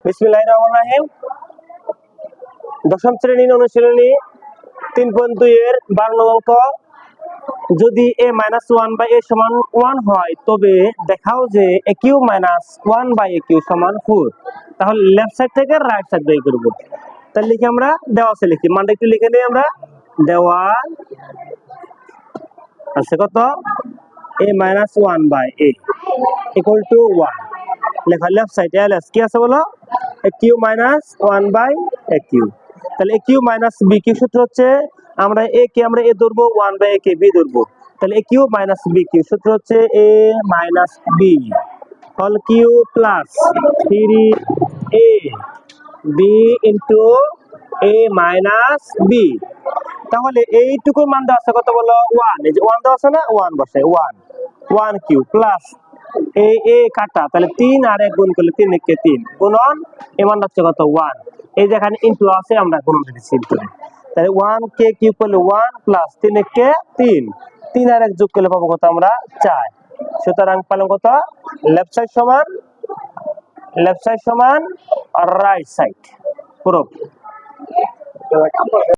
বিসমিল্লাহির রহমানির রহিম। দশম শ্রেণীর অনুশীলনী 3.2 এর 12 নং অঙ্ক। যদি a - 1 / a সমান 1 হয় তবে দেখাও যে aq - 1 / aq সমান 4। তাহলে লেফট সাইড থেকে রাইট সাইড বের করব। তাহলে লিখি আমরা দেওয়া আছে, লিখি মানটা একটু লিখে নেই আমরা। দেওয়া আছে কত a - 1 / a ইকুয়াল টু 1। লেখা লেফট সাইড ls কি আছে বলো, aq - 1 / aq। তাহলে aq - b কি সূত্র হচ্ছে, আমরা a কে আমরা a ধরবো, 1 / a কে b ধরবো। তাহলে aq - b কি সূত্র হচ্ছে a - b whole Q plus 3a b into a - b। তাহলে এইটুকু মান দেওয়া আছে কত বলো, 1। এই যে 1 দেওয়া আছে না, 1 বসে 1 কিউ প্লাস এ কাটা, তাহলে 3 আর 1 গুণ করলে 3 × 3 গুণন এর মান হচ্ছে কত 1। এই যে এখানে ইনটু আছে, আমরা গুণন দিতেছি ইনটু। তাহলে 1 কে কিউব করলে 1 প্লাস 3 কে 3, 3 আর 1 যোগ করলে পাবো কত আমরা 4। সুতরাং পেলাম কত, লেফট সাইড সমান রাইট সাইড। পুরো